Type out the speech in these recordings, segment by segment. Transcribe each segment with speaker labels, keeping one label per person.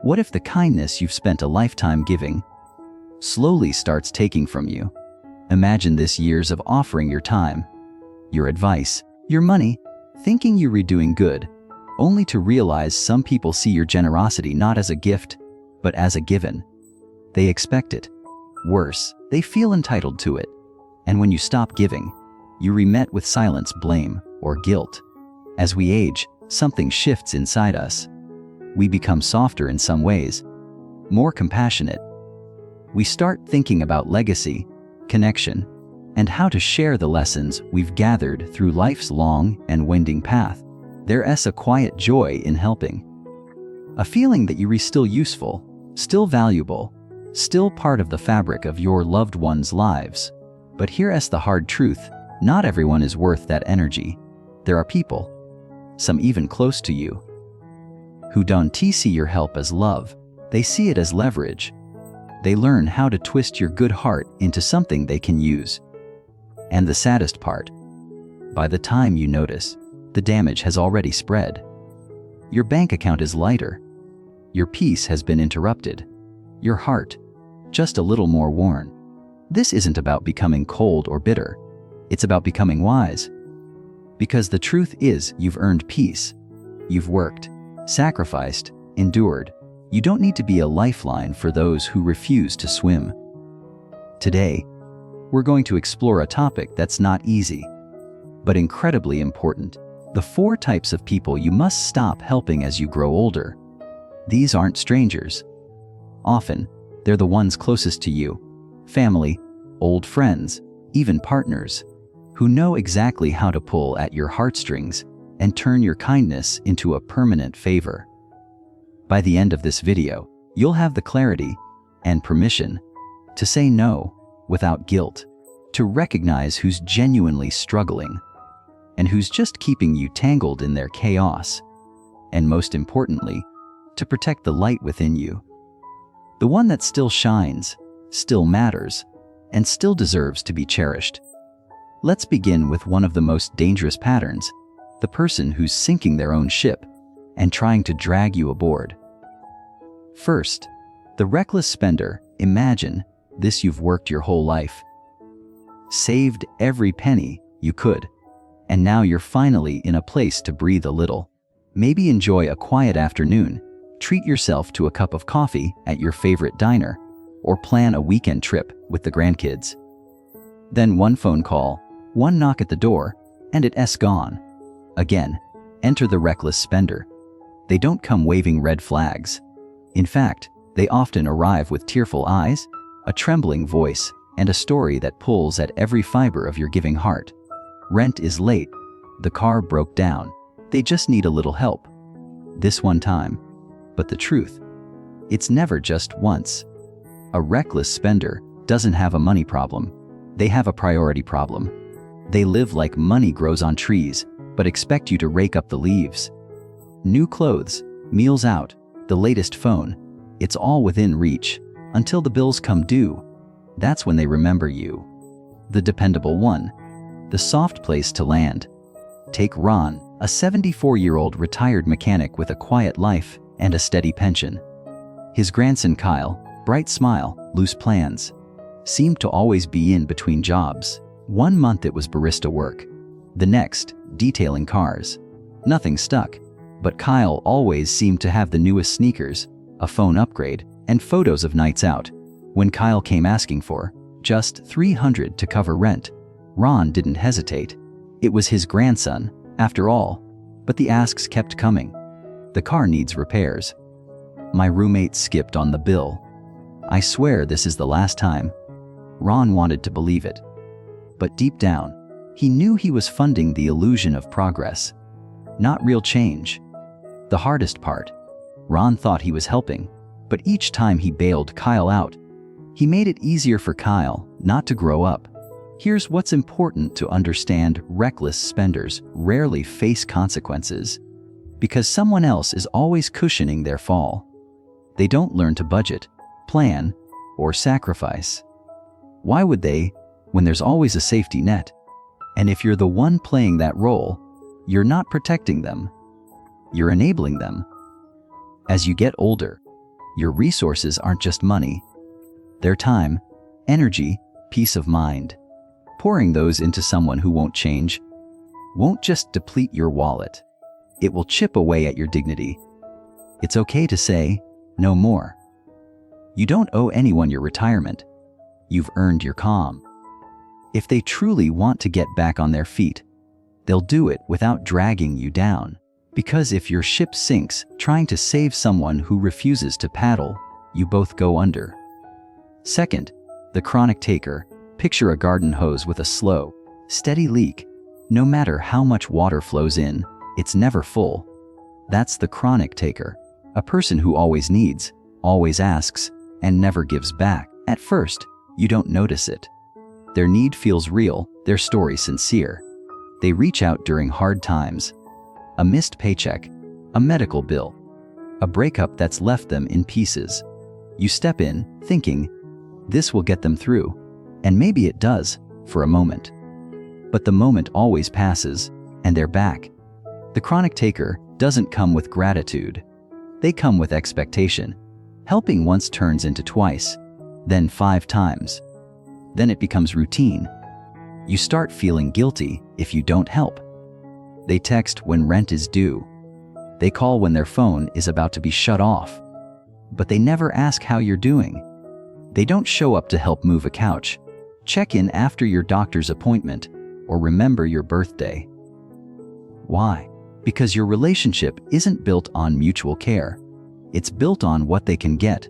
Speaker 1: What if the kindness you've spent a lifetime giving slowly starts taking from you? Imagine this: years of offering your time, your advice, your money, thinking you were doing good, only to realize some people see your generosity not as a gift, but as a given. They expect it. Worse, they feel entitled to it. And when you stop giving, you re-met with silence, blame, or guilt. As we age, something shifts inside us. We become softer in some ways, more compassionate. We start thinking about legacy, connection, and how to share the lessons we've gathered through life's long and winding path. There's a quiet joy in helping. A feeling that you're still useful, still valuable, still part of the fabric of your loved ones' lives. But here's the hard truth: not everyone is worth that energy. There are people, some even close to you, who don't see your help as love. They see it as leverage. They learn how to twist your good heart into something they can use. And the saddest part, by the time you notice, the damage has already spread. Your bank account is lighter. Your peace has been interrupted. Your heart, just a little more worn. This isn't about becoming cold or bitter. It's about becoming wise. Because the truth is, you've earned peace. You've worked, sacrificed, endured. You don't need to be a lifeline for those who refuse to swim. Today, we're going to explore a topic that's not easy, but incredibly important: the 4 types of people you must stop helping as you grow older. These aren't strangers. Often, they're the ones closest to you: family, old friends, even partners, who know exactly how to pull at your heartstrings and turn your kindness into a permanent favor. By the end of this video, you'll have the clarity and permission to say no without guilt, to recognize who's genuinely struggling and who's just keeping you tangled in their chaos, and most importantly, to protect the light within you, the one that still shines, still matters, and still deserves to be cherished. Let's begin with one of the most dangerous patterns: the person who's sinking their own ship and trying to drag you aboard. First, the reckless spender. Imagine this: you've worked your whole life, saved every penny you could, and now you're finally in a place to breathe a little. Maybe enjoy a quiet afternoon, treat yourself to a cup of coffee at your favorite diner, or plan a weekend trip with the grandkids. Then one phone call, one knock at the door, and it's gone. Again, enter the reckless spender. They don't come waving red flags. In fact, they often arrive with tearful eyes, a trembling voice, and a story that pulls at every fiber of your giving heart. Rent is late. The car broke down. They just need a little help. This one time. But the truth, it's never just once. A reckless spender doesn't have a money problem. They have a priority problem. They live like money grows on trees, but expect you to rake up the leaves. New clothes, meals out, the latest phone, it's all within reach until the bills come due. That's when they remember you. The dependable one, the soft place to land. Take Ron, a 74-year-old retired mechanic with a quiet life and a steady pension. His grandson Kyle, bright smile, loose plans, seemed to always be in between jobs. One month it was barista work, the next, detailing cars. Nothing stuck, but Kyle always seemed to have the newest sneakers, a phone upgrade, and photos of nights out. When Kyle came asking for just $300 to cover rent, Ron didn't hesitate. It was his grandson, after all, but the asks kept coming. The car needs repairs. My roommate skipped on the bill. I swear this is the last time. Ron wanted to believe it. But deep down, he knew he was funding the illusion of progress, not real change. The hardest part, Ron thought he was helping, but each time he bailed Kyle out, he made it easier for Kyle not to grow up. Here's what's important to understand: reckless spenders rarely face consequences because someone else is always cushioning their fall. They don't learn to budget, plan, or sacrifice. Why would they, when there's always a safety net? And if you're the one playing that role, you're not protecting them. You're enabling them. As you get older, Your resources aren't just money. They're time, energy, peace of mind. Pouring those into someone who won't change won't just deplete your wallet. It will chip away at your dignity. It's okay to say, no more. You don't owe anyone your retirement. You've earned your calm. If they truly want to get back on their feet, they'll do it without dragging you down. Because if your ship sinks trying to save someone who refuses to paddle, you both go under. Second, the chronic taker. Picture a garden hose with a slow, steady leak. No matter how much water flows in, it's never full. That's the chronic taker, a person who always needs, always asks, and never gives back. At first, you don't notice it. Their need feels real, their story sincere. They reach out during hard times. A missed paycheck, a medical bill, a breakup that's left them in pieces. You step in, thinking, this will get them through. And maybe it does, for a moment. But the moment always passes, and they're back. The chronic taker doesn't come with gratitude. They come with expectation. Helping once turns into twice, then 5 times. Then it becomes routine. You start feeling guilty if you don't help. They text when rent is due. They call when their phone is about to be shut off. But they never ask how you're doing. They don't show up to help move a couch, check in after your doctor's appointment, or remember your birthday. Why? Because your relationship isn't built on mutual care. It's built on what they can get.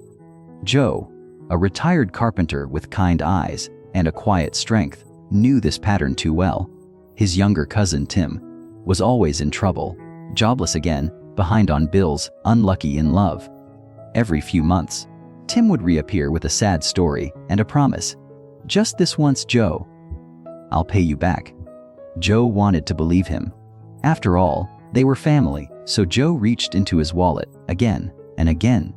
Speaker 1: Joe, a retired carpenter with kind eyes and a quiet strength, knew this pattern too well. His younger cousin Tim was always in trouble, jobless again, behind on bills, unlucky in love. Every few months, Tim would reappear with a sad story and a promise. Just this once, Joe. I'll pay you back. Joe wanted to believe him. After all, they were family, so Joe reached into his wallet again and again.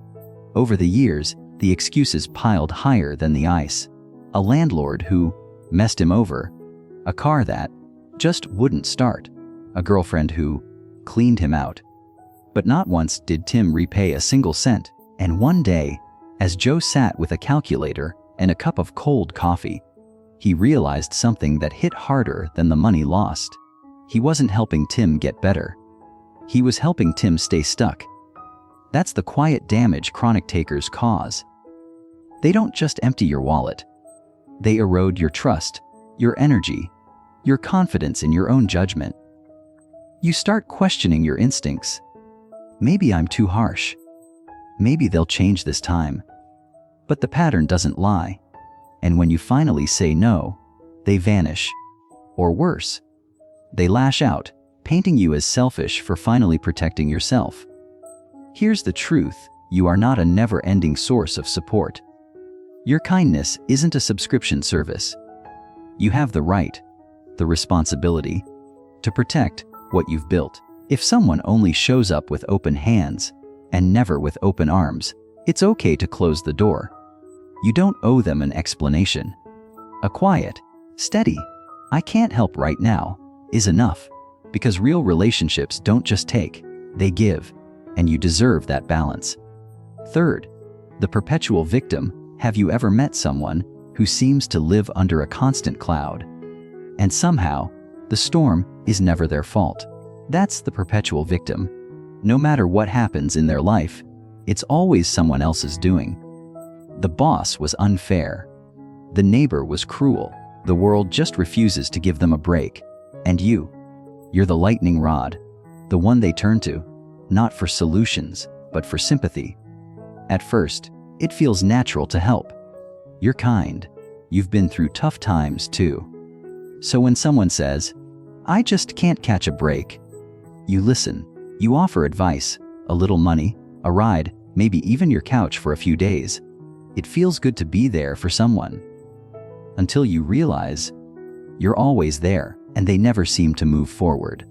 Speaker 1: Over the years, the excuses piled higher than the ice. A landlord who messed him over, a car that just wouldn't start, a girlfriend who cleaned him out. But not once did Tim repay a single cent, and one day, as Joe sat with a calculator and a cup of cold coffee, he realized something that hit harder than the money lost. He wasn't helping Tim get better. He was helping Tim stay stuck. That's the quiet damage chronic takers cause. They don't just empty your wallet. They erode your trust, your energy, your confidence in your own judgment. You start questioning your instincts. Maybe I'm too harsh. Maybe they'll change this time. But the pattern doesn't lie. And when you finally say no, they vanish. Or worse, they lash out, painting you as selfish for finally protecting yourself. Here's the truth: you are not a never-ending source of support. Your kindness isn't a subscription service. You have the right, the responsibility, to protect what you've built. If someone only shows up with open hands and never with open arms, it's okay to close the door. You don't owe them an explanation. A quiet, steady, "I can't help right now," is enough, because real relationships don't just take, they give, and you deserve that balance. Third, the perpetual victim. Have you ever met someone who seems to live under a constant cloud? And somehow, the storm is never their fault. That's the perpetual victim. No matter what happens in their life, it's always someone else's doing. The boss was unfair. The neighbor was cruel. The world just refuses to give them a break. And you're the lightning rod, the one they turn to, not for solutions, but for sympathy. At first, it feels natural to help. You're kind. You've been through tough times too. So when someone says, "I just can't catch a break," you listen. You offer advice, a little money, a ride, maybe even your couch for a few days. It feels good to be there for someone. Until you realize you're always there and they never seem to move forward.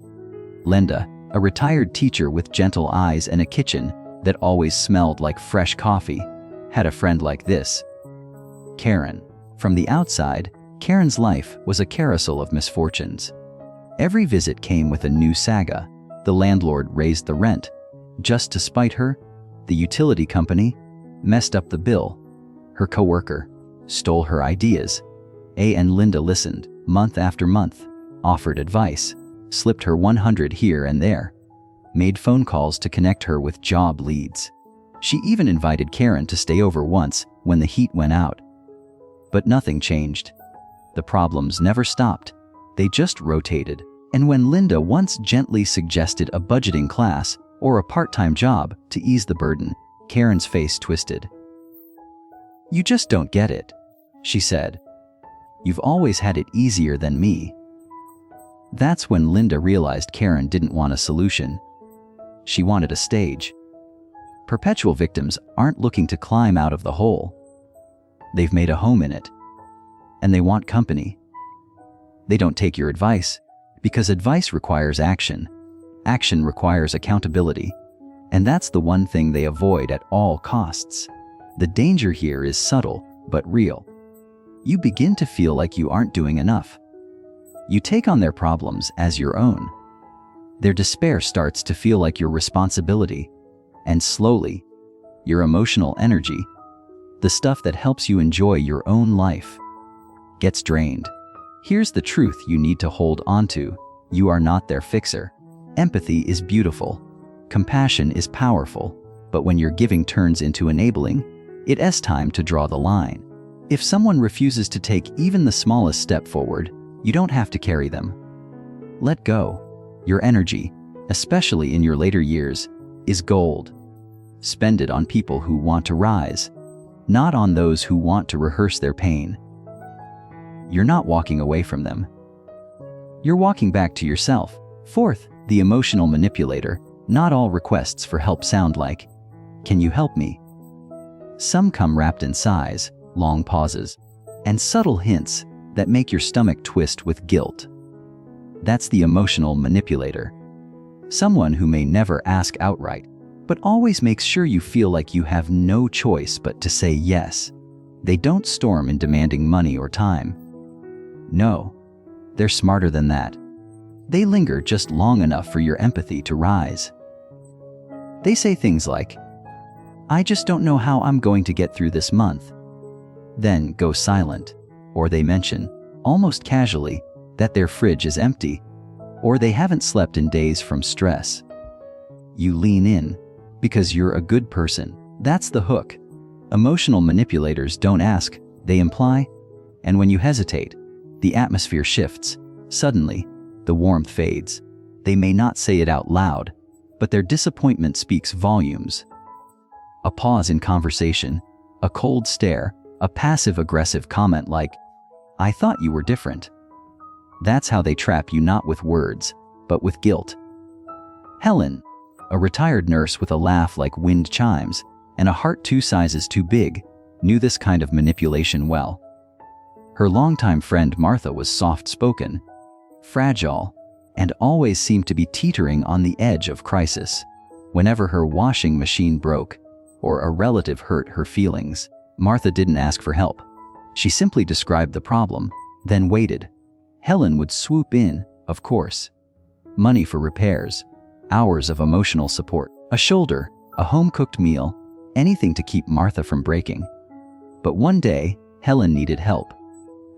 Speaker 1: Linda, a retired teacher with gentle eyes and a kitchen that always smelled like fresh coffee, had a friend like this. Karen. From the outside, Karen's life was a carousel of misfortunes. Every visit came with a new saga. The landlord raised the rent just to spite her. The utility company messed up the bill. Her coworker stole her ideas. And Linda listened, month after month, offered advice, slipped her 100 here and there, made phone calls to connect her with job leads. She even invited Karen to stay over once when the heat went out. But nothing changed. The problems never stopped. They just rotated. And when Linda once gently suggested a budgeting class or a part-time job to ease the burden, Karen's face twisted. "You just don't get it," she said. "You've always had it easier than me." That's when Linda realized Karen didn't want a solution. She wanted a stage. Perpetual victims aren't looking to climb out of the hole. They've made a home in it. And they want company. They don't take your advice because advice requires action. Action requires accountability. And that's the one thing they avoid at all costs. The danger here is subtle but real. You begin to feel like you aren't doing enough. You take on their problems as your own. Their despair starts to feel like your responsibility. And slowly, your emotional energy, the stuff that helps you enjoy your own life, gets drained. Here's the truth you need to hold onto. You are not their fixer. Empathy is beautiful. Compassion is powerful. But when your giving turns into enabling, it's time to draw the line. If someone refuses to take even the smallest step forward, you don't have to carry them. Let go. Your energy, especially in your later years, is gold. Spend it on people who want to rise, not on those who want to rehearse their pain. You're not walking away from them. You're walking back to yourself. Fourth, the emotional manipulator. Not all requests for help sound like, "Can you help me?" Some come wrapped in sighs, long pauses, and subtle hints that make your stomach twist with guilt. That's the emotional manipulator. Someone who may never ask outright, but always makes sure you feel like you have no choice but to say yes. They don't storm in demanding money or time. No, they're smarter than that. They linger just long enough for your empathy to rise. They say things like, "I just don't know how I'm going to get through this month." Then go silent. Or they mention, almost casually, that their fridge is empty, or they haven't slept in days from stress. You lean in, because you're a good person. That's the hook. Emotional manipulators don't ask, they imply. And when you hesitate, the atmosphere shifts. Suddenly, the warmth fades. They may not say it out loud, but their disappointment speaks volumes. A pause in conversation, a cold stare, a passive-aggressive comment like, "I thought you were different." That's how they trap you, not with words, but with guilt. Helen, a retired nurse with a laugh like wind chimes and a heart 2 sizes too big, knew this kind of manipulation well. Her longtime friend Martha was soft-spoken, fragile, and always seemed to be teetering on the edge of crisis. Whenever her washing machine broke or a relative hurt her feelings, Martha didn't ask for help. She simply described the problem, then waited. Helen would swoop in, of course. Money for repairs, hours of emotional support, a shoulder, a home-cooked meal, anything to keep Martha from breaking. But one day, Helen needed help.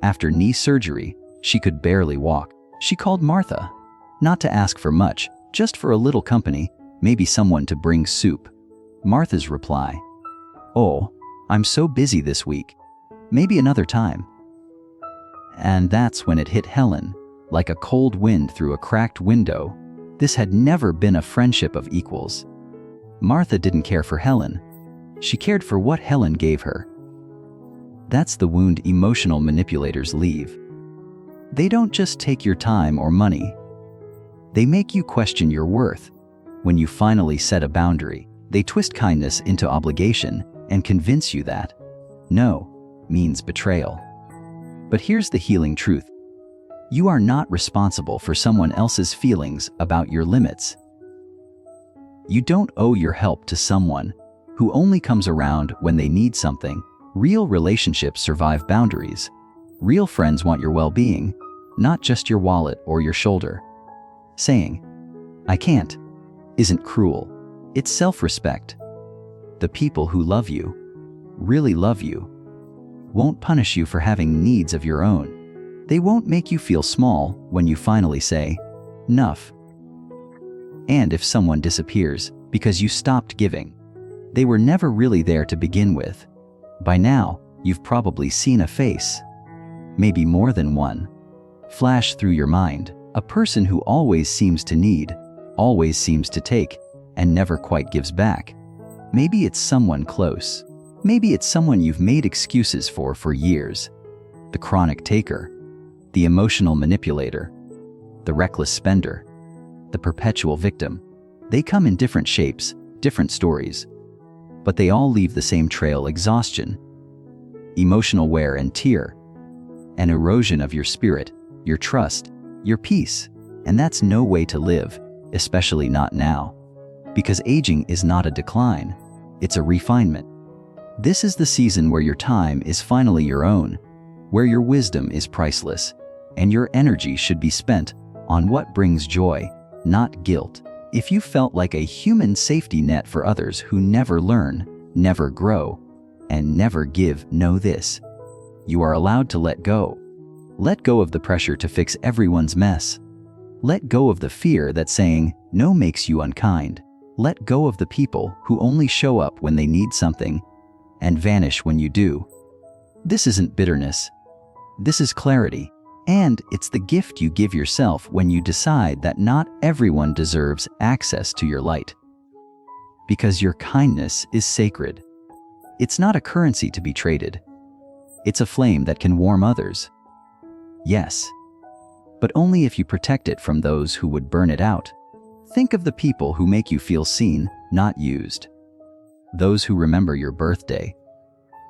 Speaker 1: After knee surgery, she could barely walk. She called Martha, not to ask for much, just for a little company, maybe someone to bring soup. Martha's reply, "Oh, I'm so busy this week. Maybe another time." And that's when it hit Helen, like a cold wind through a cracked window. This had never been a friendship of equals. Martha didn't care for Helen. She cared for what Helen gave her. That's the wound emotional manipulators leave. They don't just take your time or money. They make you question your worth. When you finally set a boundary, they twist kindness into obligation and convince you that no means betrayal. But here's the healing truth. You are not responsible for someone else's feelings about your limits. You don't owe your help to someone who only comes around when they need something. Real relationships survive boundaries. Real friends want your well-being, not just your wallet or your shoulder. Saying, "I can't," isn't cruel. It's self-respect. The people who love you really love you, won't punish you for having needs of your own. They won't make you feel small when you finally say, "Enough." And if someone disappears because you stopped giving, they were never really there to begin with. By now, you've probably seen a face, maybe more than one, flash through your mind, a person who always seems to need, always seems to take, and never quite gives back. Maybe it's someone close. Maybe it's someone you've made excuses for years. The chronic taker, the emotional manipulator, the reckless spender, the perpetual victim. They come in different shapes, different stories, but they all leave the same trail: exhaustion, emotional wear and tear, an erosion of your spirit, your trust, your peace. And that's no way to live, especially not now. Because aging is not a decline, it's a refinement. This is the season where your time is finally your own, where your wisdom is priceless, and your energy should be spent on what brings joy, not guilt. If you felt like a human safety net for others who never learn, never grow, and never give, know this: you are allowed to let go. Let go of the pressure to fix everyone's mess. Let go of the fear that saying no makes you unkind. Let go of the people who only show up when they need something and vanish when you do. This isn't bitterness. This is clarity. And it's the gift you give yourself when you decide that not everyone deserves access to your light. Because your kindness is sacred. It's not a currency to be traded. It's a flame that can warm others. Yes, but only if you protect it from those who would burn it out. Think of the people who make you feel seen, not used. Those who remember your birthday.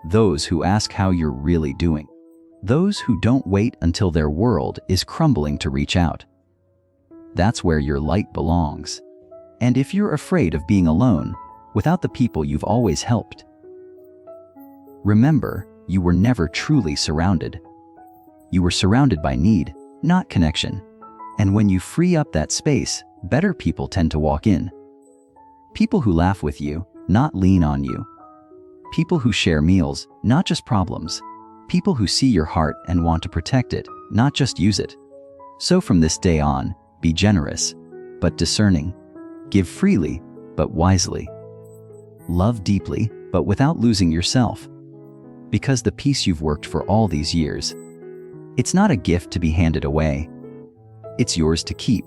Speaker 1: Those who ask how you're really doing. Those who don't wait until their world is crumbling to reach out. That's where your light belongs. And if you're afraid of being alone, without the people you've always helped, remember, you were never truly surrounded. You were surrounded by need, not connection. And when you free up that space, better people tend to walk in. People who laugh with you, not lean on you. People who share meals, not just problems. People who see your heart and want to protect it, not just use it. So from this day on, be generous, but discerning. Give freely, but wisely. Love deeply, but without losing yourself. Because the peace you've worked for all these years, it's not a gift to be handed away. It's yours to keep.